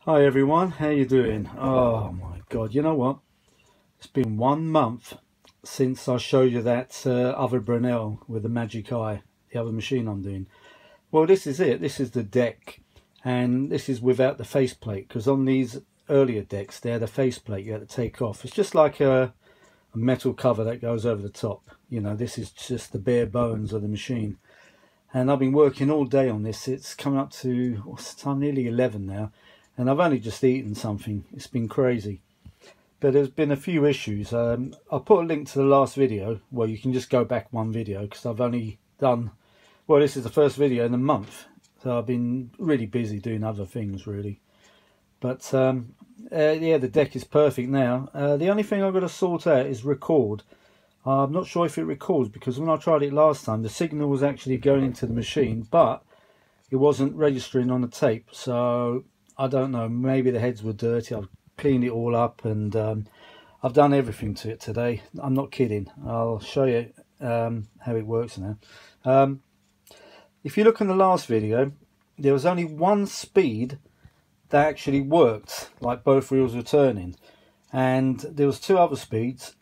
Hi everyone, how you doing? Oh my god, you know what? It's been 1 month since I showed you that other Brenell with the magic eye, the other machine I'm doing. Well, this is it. This is the deck, and this is without the faceplate, because on these earlier decks they had a faceplate you had to take off. It's just like a metal cover that goes over the top. You know, this is just the bare bones of the machine. And I've been working all day on this. It's coming up to, what's the time, nearly 11 now, and I've only just eaten something. It's been crazy, but there's been a few issues. I'll put a link to the last video where you can just go back one video, because I've only done, well, this is the first video in a month, so I've been really busy doing other things really. But yeah, the deck is perfect now. The only thing I've got to sort out is record. I'm not sure if it records, because when I tried it last time the signal was actually going into the machine, but it wasn't registering on the tape. So I don't know, maybe the heads were dirty. I've cleaned it all up, and I've done everything to it today. I'm not kidding. I'll show you how it works now. If you look in the last video, there was only one speed that actually worked, like both wheels were turning, and there was two other speeds,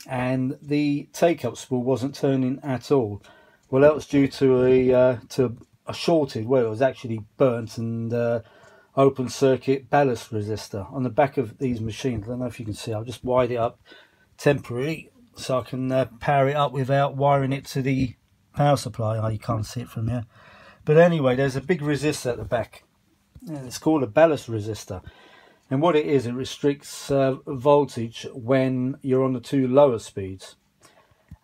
and the take-up spool wasn't turning at all. Well, that was due to a shorted, well, it was actually burnt and open circuit ballast resistor on the back of these machines. I don't know if you can see. I'll just wide it up temporarily so I can power it up without wiring it to the power supply. Oh, you can't see it from here, but anyway, there's a big resistor at the back, and it's called a ballast resistor. And what it is, it restricts voltage when you're on the two lower speeds.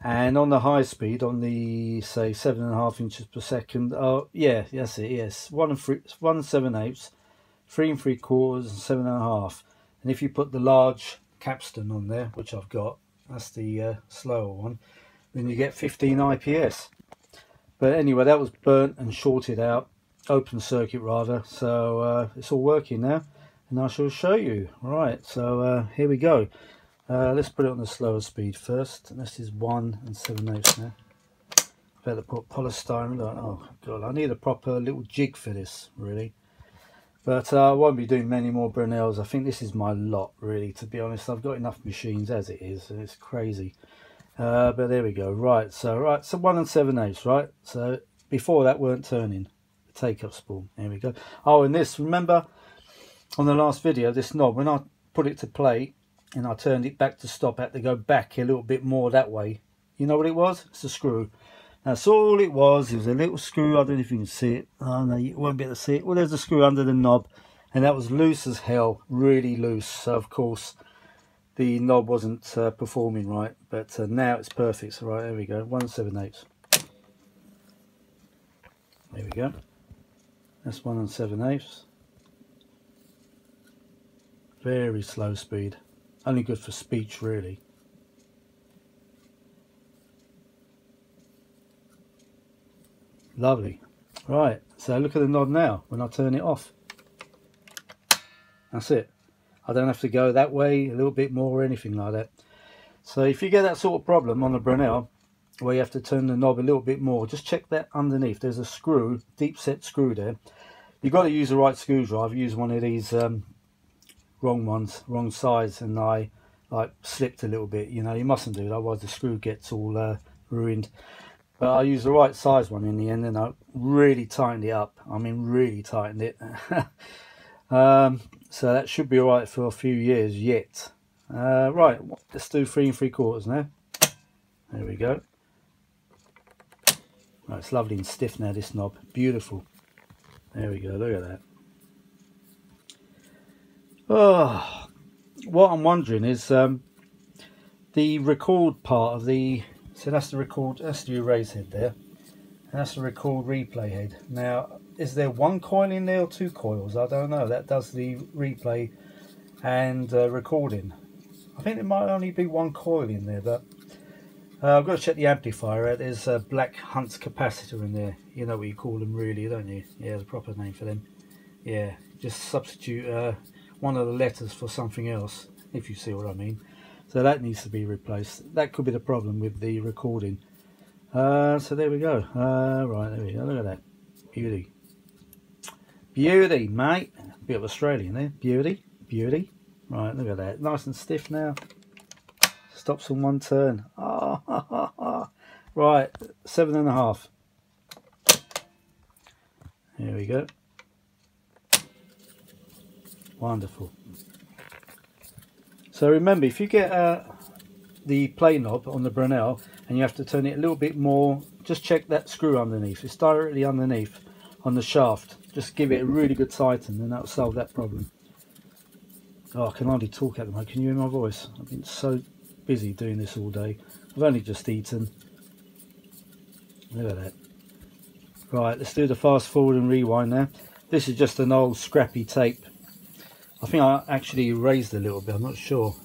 And on the high speed, on the, say, 7.5 inches per second, oh yeah, that's it, yes, 1 7/8, 3 3/4, and 7.5. And if you put the large capstan on there, which I've got, that's the slower one, then you get 15 IPS. But anyway, that was burnt and shorted out, open circuit rather, so it's all working now. And I shall show you. Right, so here we go. Let's put it on the slower speed first. And this is 1 7/8 now. Better put polystyrene on. Oh god, I need a proper little jig for this, really. But I won't be doing many more Brenells. I think this is my lot, really, to be honest. I've got enough machines as it is, and it's crazy. But there we go. Right, so 1 7/8, right? So before that weren't turning. The take-up spool. There we go. Oh, and this, remember, on the last video, this knob, when I put it to play and I turned it back to stop, I had to go back a little bit more that way. You know what it was? It's a screw. That's all it was. It was a little screw. I don't know if you can see it. Oh no, you won't be able to see it. Well, there's a screw under the knob, and that was loose as hell, really loose. So of course the knob wasn't performing right, but now it's perfect. So right, there we go, 1 7/8. There we go. That's 1 7/8. Very slow speed, only good for speech really. Lovely. Right, so look at the knob now when I turn it off. That's it. I don't have to go that way a little bit more or anything like that. So if you get that sort of problem on a Brenell where you have to turn the knob a little bit more, just check that underneath. There's a screw, deep set screw there. You've got to use the right screwdriver. I've used one of these wrong ones, wrong size, and I like slipped a little bit. You know, you mustn't do it, otherwise the screw gets all ruined. But I used the right size one in the end, and I really tightened it up. I mean, really tightened it. So that should be all right for a few years yet. Right, let's do 3 3/4 now. There we go. Right, it's lovely and stiff now, this knob. Beautiful. There we go, look at that. Oh, what I'm wondering is the record part of the, so that's the record, that's the erase head there, and that's the record replay head. Now, is there one coil in there or two coils? I don't know. That does the replay and recording. I think there might only be one coil in there, but I've got to check the amplifier out. There's a black Hunt's capacitor in there. You know what you call them really, don't you? Yeah, the proper name for them. Yeah, just substitute one of the letters for something else, if you see what I mean. So that needs to be replaced. That could be the problem with the recording. So there we go. Right, there we go. Look at that. Beauty. Beauty, mate. bit of Australian there. Beauty, beauty. Right, look at that. Nice and stiff now. Stops on one turn. Oh, right, 7.5. Here we go. Wonderful. So remember, if you get the play knob on the Brenell and you have to turn it a little bit more, just check that screw underneath. It's directly underneath on the shaft. Just give it a really good tighten and that'll solve that problem. Oh, I can hardly talk at the moment. Can you hear my voice? I've been so busy doing this all day. I've only just eaten. Look at that. Right, let's do the fast forward and rewind now. This is just an old scrappy tape. I think I actually erased a little bit, I'm not sure.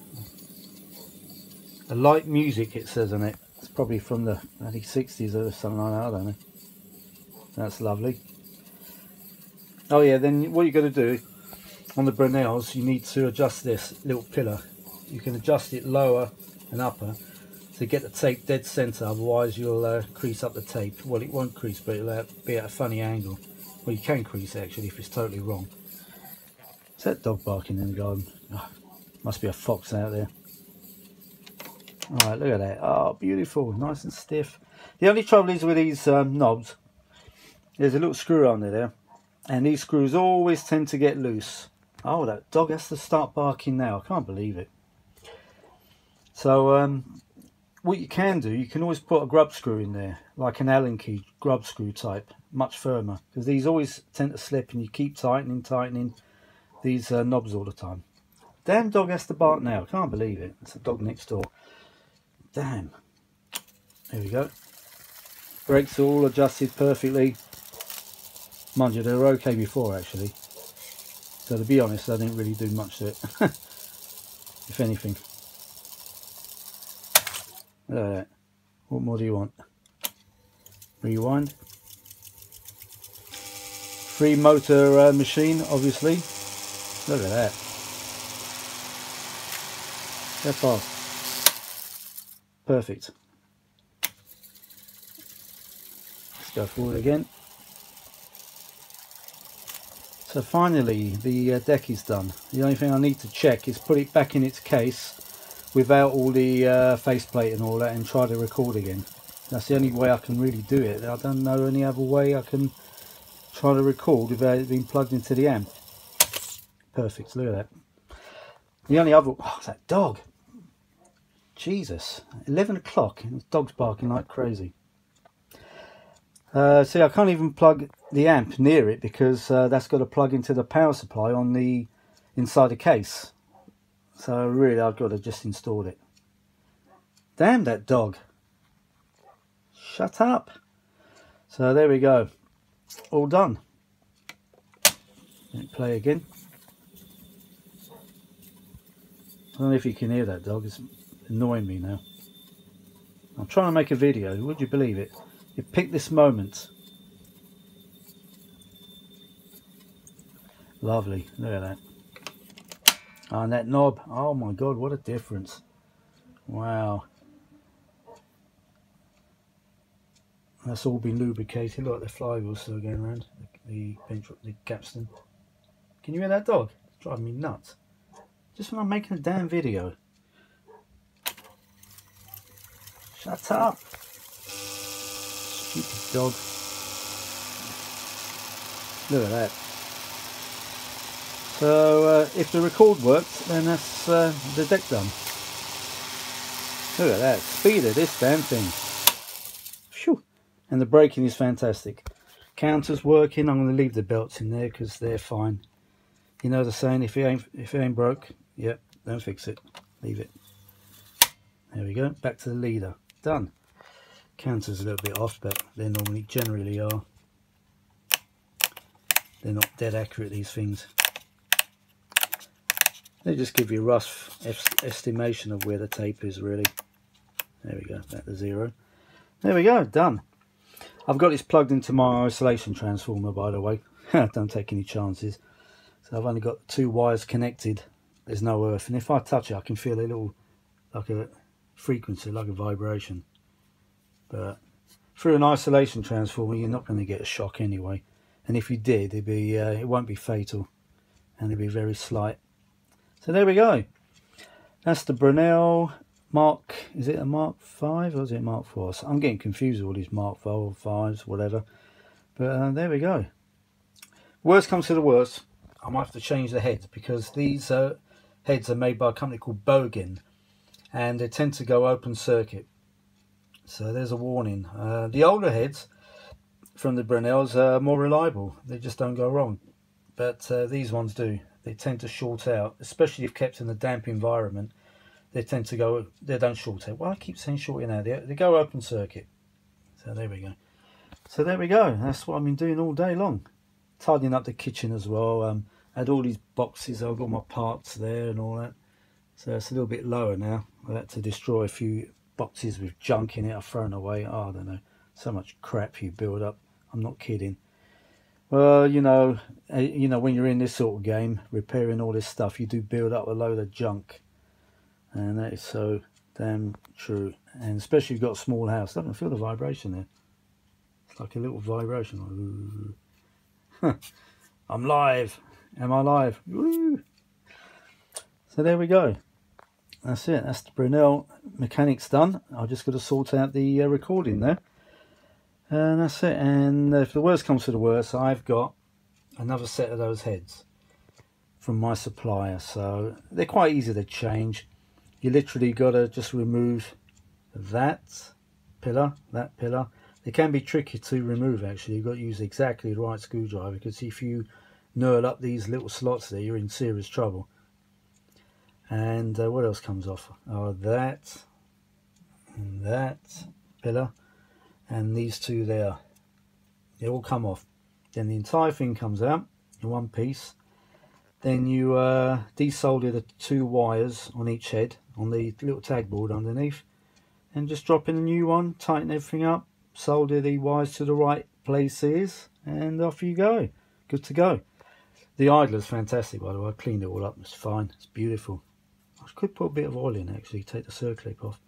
A light music it says on it. It's probably from the early 60s or something like that, I don't know. That's lovely. Oh yeah, then what you're going to do on the Brenells, you need to adjust this little pillar. You can adjust it lower and upper to get the tape dead center, otherwise you'll crease up the tape. Well, it won't crease, but it'll be at a funny angle. Well, you can crease it actually if it's totally wrong. Is that dog barking in the garden? Oh, must be a fox out there. Alright, look at that. Oh, beautiful, nice and stiff. The only trouble is with these knobs, there's a little screw under there, and these screws always tend to get loose. Oh, that dog has to start barking now. I can't believe it. So what you can do, you can always put a grub screw in there, like an Allen key grub screw type, much firmer, because these always tend to slip and you keep tightening these knobs all the time. Damn dog has to bark now. I can't believe it. It's a dog next door. Damn. There we go. Brakes are all adjusted perfectly. Mind you, they were okay before actually. So to be honest, I didn't really do much to it. If anything. Look at that. What more do you want? Rewind. Free motor machine, obviously. Look at that. That fast. Perfect. Let's go forward again. So finally the deck is done. The only thing I need to check is put it back in its case without all the faceplate and all that and try to record again. That's the only way I can really do it. I don't know any other way I can try to record without it being plugged into the amp. Perfect, look at that. The only other, oh, that dog. Jesus, 11 o'clock and the dog's barking like crazy. See, I can't even plug the amp near it because that's got to plug into the power supply on the inside the case. So really I've got to just install it. Damn that dog. Shut up. So there we go. All done. Let me play again. I don't know if you can hear that dog. It's annoying me now. I'm trying to make a video. Would you believe it? You picked this moment. Lovely. Look at that. And that knob. Oh my god, what a difference. Wow. That's all been lubricated. Look, the flywheel's still going around. The capstan. Can you hear that dog? It's driving me nuts. Just when I'm making a damn video. Shut up. Stupid dog. Look at that. So if the record works, then that's the deck done. Look at that. Speed of this damn thing. Phew. And the braking is fantastic. Counter's working. I'm going to leave the belts in there because they're fine. You know the saying, if it ain't broke, yep, don't fix it. Leave it. There we go. Back to the leader. Done. Counter's a little bit off, but they generally are. They're not dead accurate, these things. They just give you a rough estimation of where the tape is, really. There we go. Back to 0. There we go. Done. I've got this plugged into my isolation transformer, by the way. Don't take any chances. So I've only got 2 wires connected. There's no earth, and if I touch it I can feel a little, like a frequency, like a vibration. But through an isolation transformer you're not going to get a shock anyway, and if you did, it won't be fatal. and it'll be very slight. So there we go. That's the Brenell Mark, is it a Mark 5 or is it Mark 4? So I'm getting confused with all these Mark 4, 5s, whatever. But there we go. Worst comes to the worst, I might have to change the heads, because these heads are made by a company called Bogan, and they tend to go open circuit. So there's a warning. The older heads from the Brenells are more reliable. They just don't go wrong. But these ones do. They tend to short out, especially if kept in a damp environment. They tend to go, they don't short out. Well, I keep saying shorting out. They go open circuit. So there we go. So there we go. That's what I've been doing all day long. Tidying up the kitchen as well. I had all these boxes. I've got my parts there and all that. So it's a little bit lower now. I had to destroy a few boxes with junk in it. I've thrown away. Oh, I don't know. So much crap you build up. I'm not kidding. Well, you know, when you're in this sort of game, repairing all this stuff, you do build up a load of junk. And that is so damn true. And especially if you've got a small house. I can feel the vibration there. It's like a little vibration. I'm live. Am I live? Woo. So there we go. That's it. That's the Brenell mechanics done. I've just got to sort out the recording there. And that's it. And if the worst comes to the worst, I've got another set of those heads from my supplier. So they're quite easy to change. You literally got to just remove that pillar, that pillar. They can be tricky to remove actually. You've got to use exactly the right screwdriver, because if you knurl up these little slots there, you're in serious trouble. And what else comes off? Oh, that, and that pillar, and these two there. They all come off. Then the entire thing comes out in one piece. Then you desolder the two wires on each head on the little tag board underneath, and just drop in a new one, tighten everything up, solder the wires to the right places, and off you go. Good to go. The idler's fantastic, by the way. I cleaned it all up. It's fine. It's beautiful. I could put a bit of oil in actually, take the circlip off.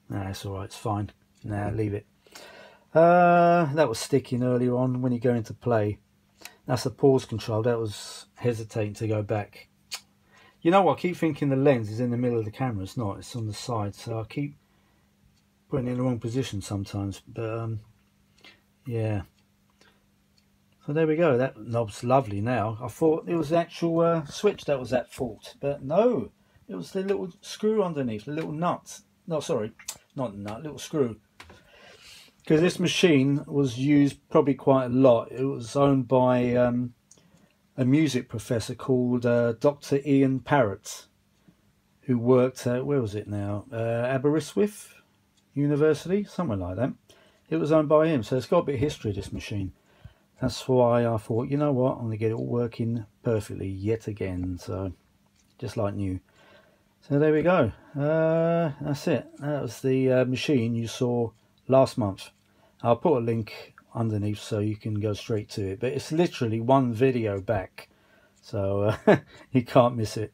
Nah, that's alright, it's fine. Nah, leave it. That was sticking earlier on when you go into play. That's a pause control. That was hesitating to go back. You know what? I keep thinking the lens is in the middle of the camera. It's not. It's on the side. So I keep putting it in the wrong position sometimes. But yeah. So there we go. That knob's lovely now. I thought it was the actual switch that was at fault. But no. It was the little screw underneath. The little nut. No, sorry. Not the nut. Little screw. Because this machine was used probably quite a lot. It was owned by a music professor called Dr. Ian Parrott, who worked at, where was it now? Aberystwyth University, somewhere like that. It was owned by him, so it's got a bit of history, this machine. That's why I thought, you know what, I'm going to get it all working perfectly yet again. So, just like new. So there we go. That's it. That was the machine you saw last month. I'll put a link underneath so you can go straight to it, but it's literally one video back, so you can't miss it.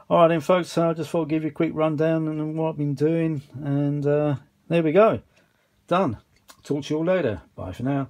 Alright then folks, I just thought I'd give you a quick rundown on what I've been doing, and there we go, done. Talk to you all later. Bye for now.